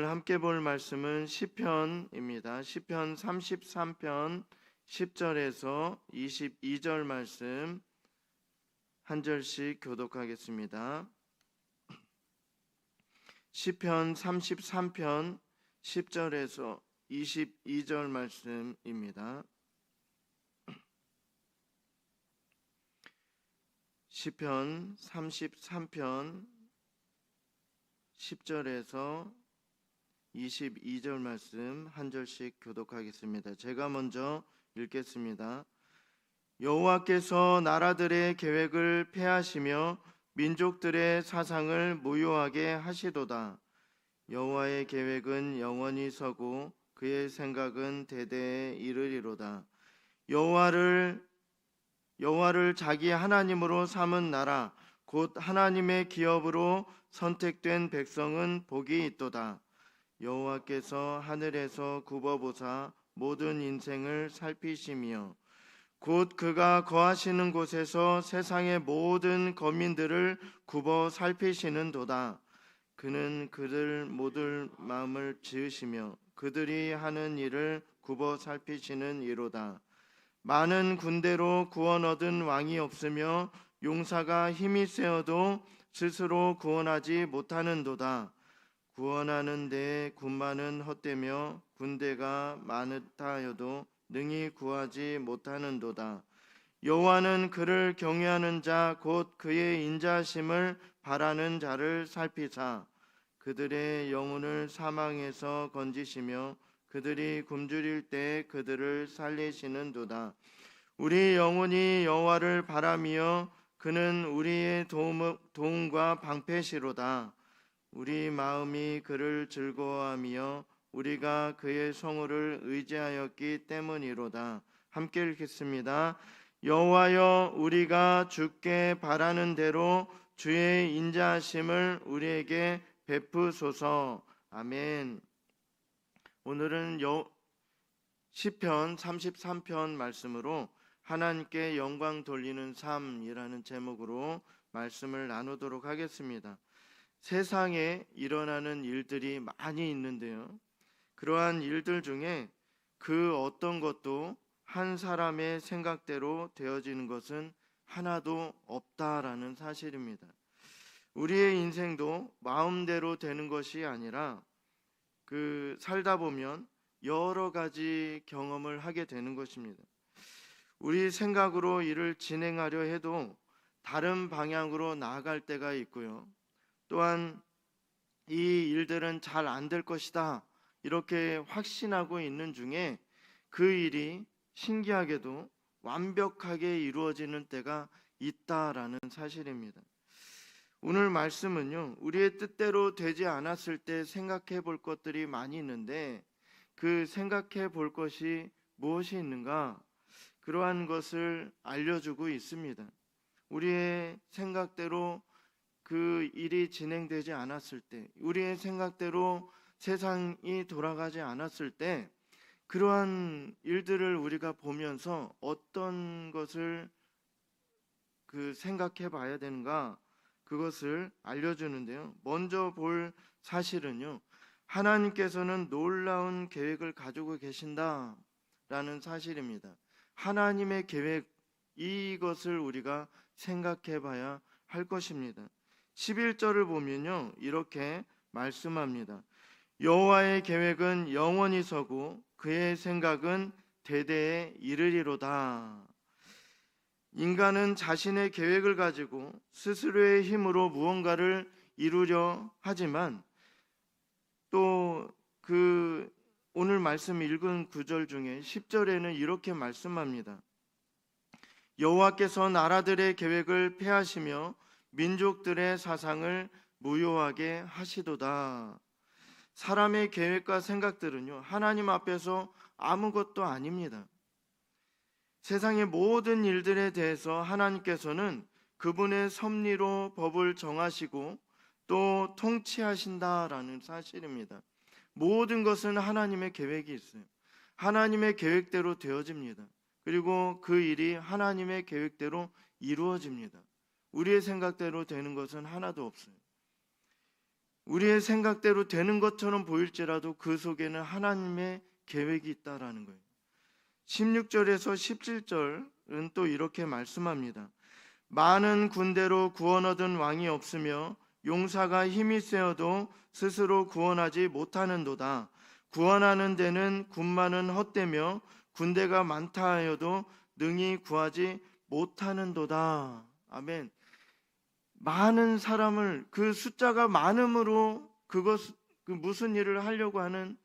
오늘 함께 볼 말씀은 시편입니다. 시편 33편 10절에서 22절 말씀 한 절씩 교독하겠습니다. 시편 33편 10절에서 22절 말씀입니다. 시편 33편 10절에서 22절 말씀 한 절씩 교독하겠습니다. 제가 먼저 읽겠습니다. 여호와께서 나라들의 계획을 폐하시며 민족들의 사상을 무효하게 하시도다. 여호와의 계획은 영원히 서고 그의 생각은 대대에 이르리로다. 여호와를 자기 하나님으로 삼은 나라 곧 하나님의 기업으로 선택된 백성은 복이 있도다. 여호와께서 하늘에서 굽어보사 모든 인생을 살피시며 곧 그가 거하시는 곳에서 세상의 모든 거민들을 굽어 살피시는도다. 그는 그들 모두 마음을 지으시며 그들이 하는 일을 굽어 살피시는 이로다. 많은 군대로 구원 얻은 왕이 없으며 용사가 힘이 세어도 스스로 구원하지 못하는도다. 구원하는 데에 군마는 헛되며 군대가 많다 하여도 능히 구하지 못하는도다. 여호와는 그를 경외하는 자 곧 그의 인자하심을 바라는 자를 살피사 그들의 영혼을 사망에서 건지시며 그들이 굶주릴 때 그들을 살리시는도다. 우리 영혼이 여호와를 바라며 그는 우리의 도움과 방패시로다. 우리 마음이 그를 즐거워하며 우리가 그의 성호를 의지하였기 때문이로다. 함께 읽겠습니다. 여호와여, 우리가 주께 바라는 대로 주의 인자하심을 우리에게 베푸소서. 아멘. 오늘은 시편 33편 말씀으로 하나님께 영광 돌리는 삶이라는 제목으로 말씀을 나누도록 하겠습니다. 세상에 일어나는 일들이 많이 있는데요. 그러한 일들 중에 그 어떤 것도 한 사람의 생각대로 되어지는 것은 하나도 없다라는 사실입니다. 우리의 인생도 마음대로 되는 것이 아니라 살다 보면 여러 가지 경험을 하게 되는 것입니다. 우리 생각으로 일을 진행하려 해도 다른 방향으로 나아갈 때가 있고요. 또한 이 일들은 잘 안 될 것이다 이렇게 확신하고 있는 중에 그 일이 신기하게도 완벽하게 이루어지는 때가 있다라는 사실입니다. 오늘 말씀은요, 우리의 뜻대로 되지 않았을 때 생각해 볼 것들이 많이 있는데 그 생각해 볼 것이 무엇이 있는가? 그러한 것을 알려주고 있습니다. 우리의 생각대로 그 일이 진행되지 않았을 때, 우리의 생각대로 세상이 돌아가지 않았을 때 그러한 일들을 우리가 보면서 어떤 것을 생각해 봐야 되는가, 그것을 알려주는데요. 먼저 볼 사실은요, 하나님께서는 놀라운 계획을 가지고 계신다라는 사실입니다. 하나님의 계획, 이것을 우리가 생각해 봐야 할 것입니다. 11절을 보면요, 이렇게 말씀합니다. 여호와의 계획은 영원히 서고 그의 생각은 대대에 이르리로다. 인간은 자신의 계획을 가지고 스스로의 힘으로 무언가를 이루려 하지만 또 오늘 말씀 읽은 9절 중에 10절에는 이렇게 말씀합니다. 여호와께서 나라들의 계획을 폐하시며 민족들의 사상을 무효하게 하시도다. 사람의 계획과 생각들은요, 하나님 앞에서 아무것도 아닙니다. 세상의 모든 일들에 대해서 하나님께서는 그분의 섭리로 법을 정하시고 또 통치하신다라는 사실입니다. 모든 것은 하나님의 계획이 있어요. 하나님의 계획대로 되어집니다. 그리고 그 일이 하나님의 계획대로 이루어집니다. 우리의 생각대로 되는 것은 하나도 없어요. 우리의 생각대로 되는 것처럼 보일지라도 그 속에는 하나님의 계획이 있다라는 거예요. 16절에서 17절은 또 이렇게 말씀합니다. 많은 군대로 구원 얻은 왕이 없으며 용사가 힘이 세어도 스스로 구원하지 못하는도다. 구원하는 데는 군마는 헛되며 군대가 많다 하여도 능히 구하지 못하는도다. 아멘. 많은 사람을, 그 숫자가 많음으로 그 무슨 일을 하려고 하는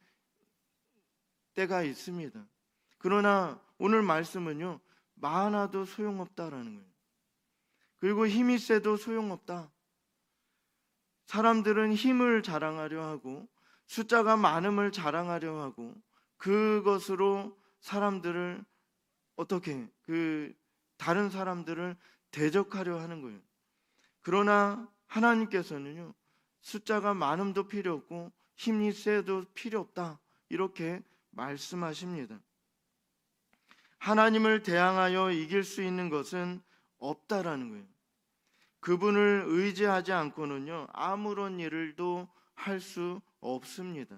때가 있습니다. 그러나 오늘 말씀은요, 많아도 소용없다라는 거예요. 그리고 힘이 세도 소용없다. 사람들은 힘을 자랑하려 하고 숫자가 많음을 자랑하려 하고 그것으로 사람들을 어떻게 다른 사람들을 대적하려 하는 거예요. 그러나 하나님께서는요, 숫자가 많음도 필요 없고 힘이 세도 필요 없다, 이렇게 말씀하십니다. 하나님을 대항하여 이길 수 있는 것은 없다라는 거예요. 그분을 의지하지 않고는요, 아무런 일도 할 수 없습니다.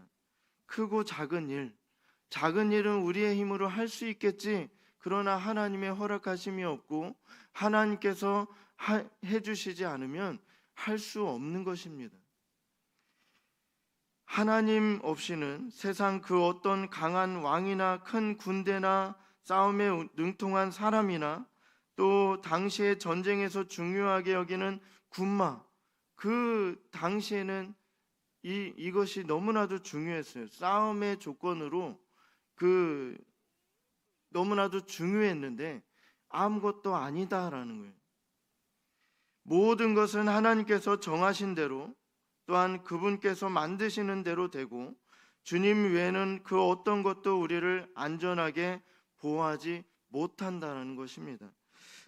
크고 작은 일은 우리의 힘으로 할 수 있겠지. 그러나 하나님의 허락하심이 없고 하나님께서 해주시지 않으면 할 수 없는 것입니다. 하나님 없이는 세상 그 어떤 강한 왕이나 큰 군대나 싸움에 능통한 사람이나 또 당시의 전쟁에서 중요하게 여기는 군마, 그 당시에는 이것이 너무나도 중요했어요. 싸움의 조건으로 너무나도 중요했는데 아무것도 아니다라는 거예요. 모든 것은 하나님께서 정하신 대로, 또한 그분께서 만드시는 대로 되고 주님 외에는 그 어떤 것도 우리를 안전하게 보호하지 못한다는 것입니다.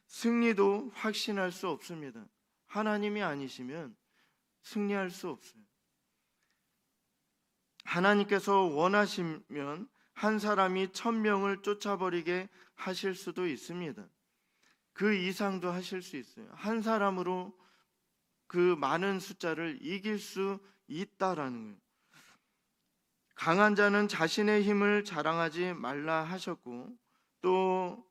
승리도 확신할 수 없습니다. 하나님이 아니시면 승리할 수 없어요. 하나님께서 원하시면 한 사람이 1000명을 쫓아버리게 하실 수도 있습니다. 그 이상도 하실 수 있어요. 한 사람으로 그 많은 숫자를 이길 수 있다라는 거예요. 강한 자는 자신의 힘을 자랑하지 말라 하셨고, 또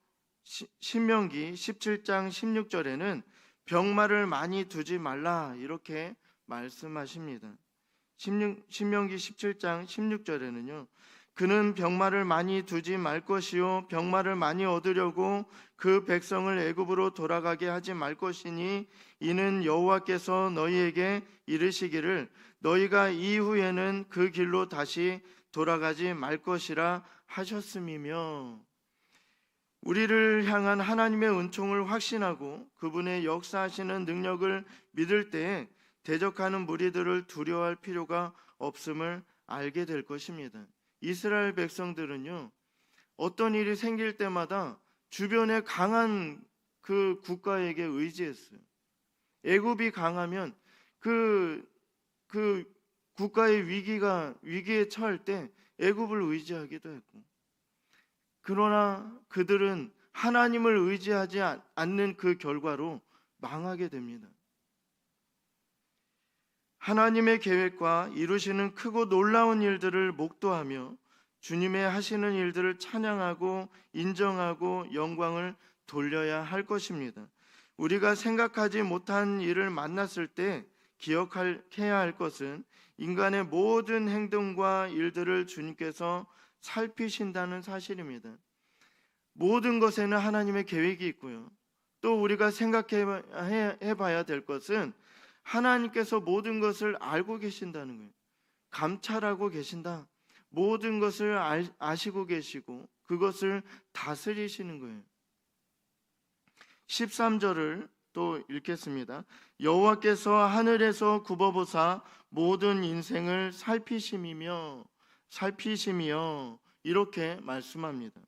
신명기 17장 16절에는 병마를 많이 두지 말라 이렇게 말씀하십니다. 신명기 17장 16절에는요, 그는 병마를 많이 두지 말 것이요 병마를 많이 얻으려고 그 백성을 애굽으로 돌아가게 하지 말 것이니 이는 여호와께서 너희에게 이르시기를 너희가 이후에는 그 길로 다시 돌아가지 말 것이라 하셨음이며, 우리를 향한 하나님의 은총을 확신하고 그분의 역사하시는 능력을 믿을 때에 대적하는 무리들을 두려워할 필요가 없음을 알게 될 것입니다. 이스라엘 백성들은요, 어떤 일이 생길 때마다 주변에 강한 그 국가에게 의지했어요. 애굽이 강하면 그 국가의 위기에 처할 때 애굽을 의지하기도 했고, 그러나 그들은 하나님을 의지하지 않는 그 결과로 망하게 됩니다. 하나님의 계획과 이루시는 크고 놀라운 일들을 목도하며 주님의 하시는 일들을 찬양하고 인정하고 영광을 돌려야 할 것입니다. 우리가 생각하지 못한 일을 만났을 때 기억해야 할 것은 인간의 모든 행동과 일들을 주님께서 살피신다는 사실입니다. 모든 것에는 하나님의 계획이 있고요, 또 우리가 생각해 봐야 될 것은 하나님께서 모든 것을 알고 계신다는 거예요. 감찰하고 계신다. 모든 것을 아시고 계시고 그것을 다스리시는 거예요. 13절을 또 읽겠습니다. 여호와께서 하늘에서 굽어보사 모든 인생을 살피심이며 이렇게 말씀합니다.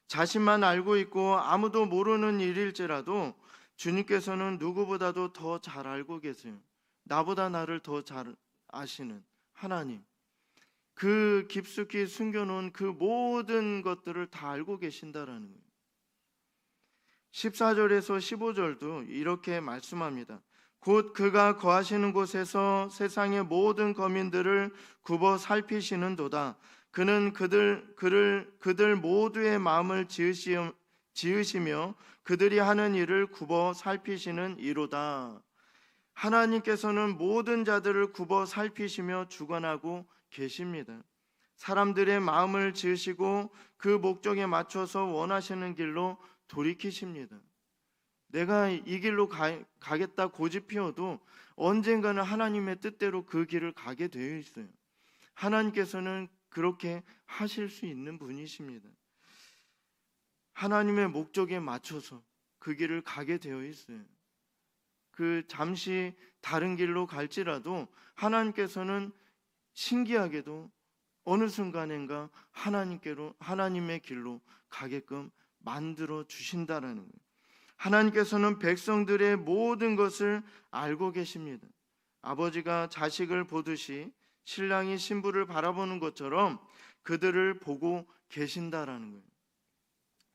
자신만 알고 있고 아무도 모르는 일일지라도 주님께서는 누구보다도 더 잘 알고 계세요. 나보다 나를 더 잘 아시는 하나님, 그 깊숙이 숨겨놓은 그 모든 것들을 다 알고 계신다라는 거예요. 14절에서 15절도 이렇게 말씀합니다. 곧 그가 거하시는 곳에서 세상의 모든 거민들을 굽어 살피시는도다. 그는 그들 모두의 마음을 지으시며 그들이 하는 일을 굽어 살피시는 이로다. 하나님께서는 모든 자들을 굽어 살피시며 주관하고 계십니다. 사람들의 마음을 지으시고 그 목적에 맞춰서 원하시는 길로 돌이키십니다. 내가 이 길로 가겠다 고집 피워도 언젠가는 하나님의 뜻대로 그 길을 가게 되어 있어요. 하나님께서는 그렇게 하실 수 있는 분이십니다. 하나님의 목적에 맞춰서 그 길을 가게 되어 있어요. 그 잠시 다른 길로 갈지라도 하나님께서는 신기하게도 어느 순간인가 하나님의 길로 가게끔 만들어 주신다라는 거예요. 하나님께서는 백성들의 모든 것을 알고 계십니다. 아버지가 자식을 보듯이 신랑이 신부를 바라보는 것처럼 그들을 보고 계신다라는 거예요.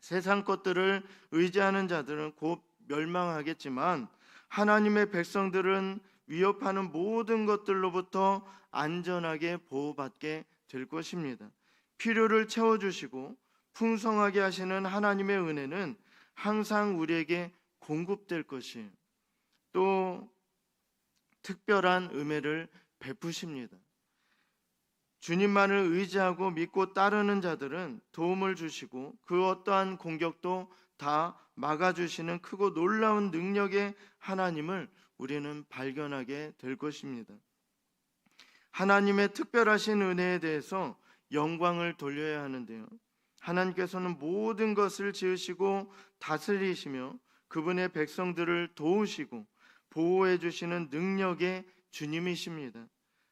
세상 것들을 의지하는 자들은 곧 멸망하겠지만 하나님의 백성들은 위협하는 모든 것들로부터 안전하게 보호받게 될 것입니다. 필요를 채워주시고 풍성하게 하시는 하나님의 은혜는 항상 우리에게 공급될 것이에요. 또 특별한 은혜를 베푸십니다. 주님만을 의지하고 믿고 따르는 자들은 도움을 주시고 그 어떠한 공격도 다 막아주시는 크고 놀라운 능력의 하나님을 우리는 발견하게 될 것입니다. 하나님의 특별하신 은혜에 대해서 영광을 돌려야 하는데요. 하나님께서는 모든 것을 지으시고 다스리시며 그분의 백성들을 도우시고 보호해 주시는 능력의 주님이십니다.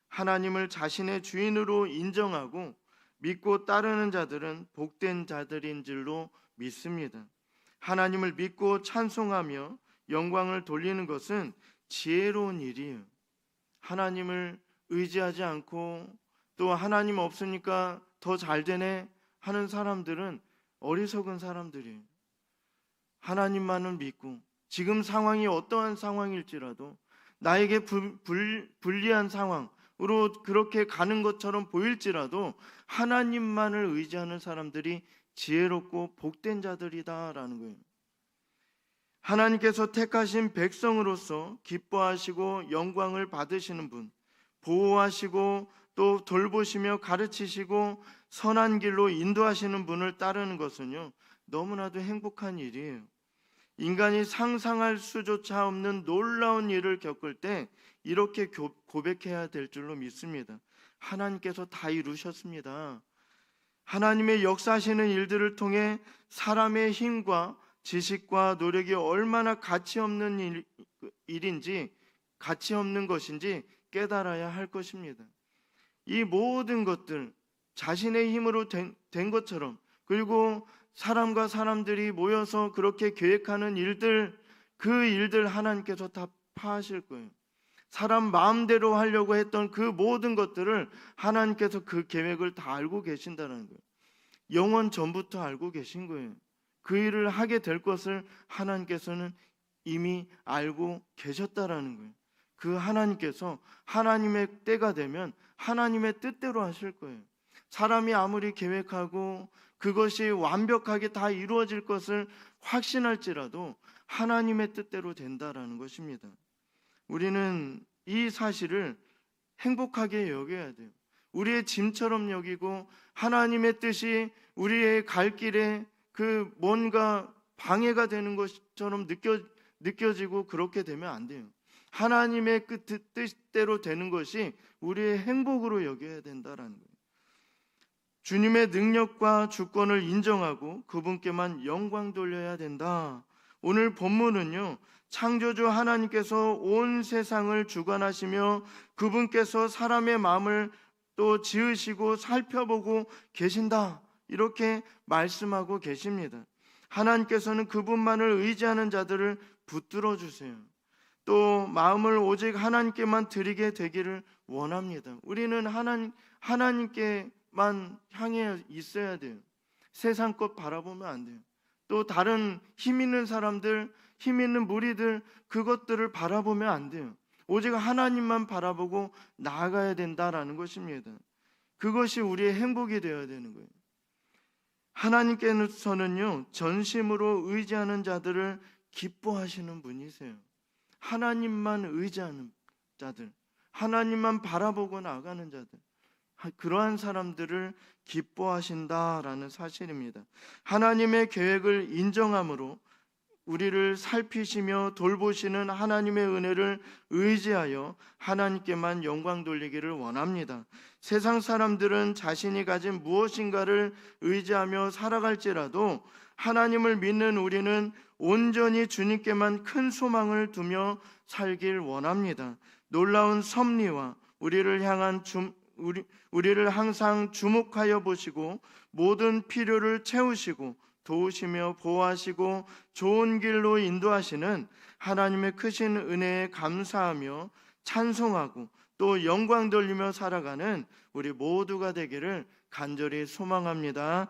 하나님을 자신의 주인으로 인정하고 믿고 따르는 자들은 복된 자들인 줄로 믿습니다. 하나님을 믿고 찬송하며 영광을 돌리는 것은 지혜로운 일이에요. 하나님을 의지하지 않고 또 하나님 없으니까 더 잘 되네 하는 사람들은 어리석은 사람들이에요. 하나님만을 믿고 지금 상황이 어떠한 상황일지라도 나에게 불리한 상황으로 그렇게 가는 것처럼 보일지라도 하나님만을 의지하는 사람들이 지혜롭고 복된 자들이다라는 거예요. 하나님께서 택하신 백성으로서 기뻐하시고 영광을 받으시는 분, 보호하시고 또 돌보시며 가르치시고 선한 길로 인도하시는 분을 따르는 것은요, 너무나도 행복한 일이에요. 인간이 상상할 수조차 없는 놀라운 일을 겪을 때 이렇게 고백해야 될 줄로 믿습니다. 하나님께서 다 이루셨습니다. 하나님의 역사하시는 일들을 통해 사람의 힘과 지식과 노력이 얼마나 가치 없는 일인지, 가치 없는 것인지 깨달아야 할 것입니다. 이 모든 것들 자신의 힘으로 된 것처럼, 그리고 사람과 사람들이 모여서 그렇게 계획하는 일들, 그 일들 하나님께서 다 파하실 거예요. 사람 마음대로 하려고 했던 그 모든 것들을 하나님께서 그 계획을 다 알고 계신다는 거예요. 영원 전부터 알고 계신 거예요. 그 일을 하게 될 것을 하나님께서는 이미 알고 계셨다라는 거예요. 그 하나님께서 하나님의 때가 되면 하나님의 뜻대로 하실 거예요. 사람이 아무리 계획하고 그것이 완벽하게 다 이루어질 것을 확신할지라도 하나님의 뜻대로 된다라는 것입니다. 우리는 이 사실을 행복하게 여겨야 돼요. 우리의 짐처럼 여기고 하나님의 뜻이 우리의 갈 길에 그 뭔가 방해가 되는 것처럼 느껴지고 그렇게 되면 안 돼요. 하나님의 그 뜻대로 되는 것이 우리의 행복으로 여겨야 된다라는 거예요. 주님의 능력과 주권을 인정하고 그분께만 영광 돌려야 된다. 오늘 본문은요, 창조주 하나님께서 온 세상을 주관하시며 그분께서 사람의 마음을 또 지으시고 살펴보고 계신다, 이렇게 말씀하고 계십니다. 하나님께서는 그분만을 의지하는 자들을 붙들어 주세요. 또 마음을 오직 하나님께만 드리게 되기를 원합니다. 우리는 하나님께만 향해 있어야 돼요. 세상 것 바라보면 안 돼요. 또 다른 힘 있는 사람들, 힘 있는 무리들 그것들을 바라보면 안 돼요. 오직 하나님만 바라보고 나아가야 된다라는 것입니다. 그것이 우리의 행복이 되어야 되는 거예요. 하나님께서는요, 전심으로 의지하는 자들을 기뻐하시는 분이세요. 하나님만 의지하는 자들, 하나님만 바라보고 나가는 자들, 그러한 사람들을 기뻐하신다라는 사실입니다. 하나님의 계획을 인정함으로 우리를 살피시며 돌보시는 하나님의 은혜를 의지하여 하나님께만 영광 돌리기를 원합니다. 세상 사람들은 자신이 가진 무엇인가를 의지하며 살아갈지라도 하나님을 믿는 우리는 온전히 주님께만 큰 소망을 두며 살길 원합니다. 놀라운 섭리와 우리를 항상 주목하여 보시고 모든 필요를 채우시고 도우시며 보호하시고 좋은 길로 인도하시는 하나님의 크신 은혜에 감사하며 찬송하고 또 영광 돌리며 살아가는 우리 모두가 되기를 간절히 소망합니다.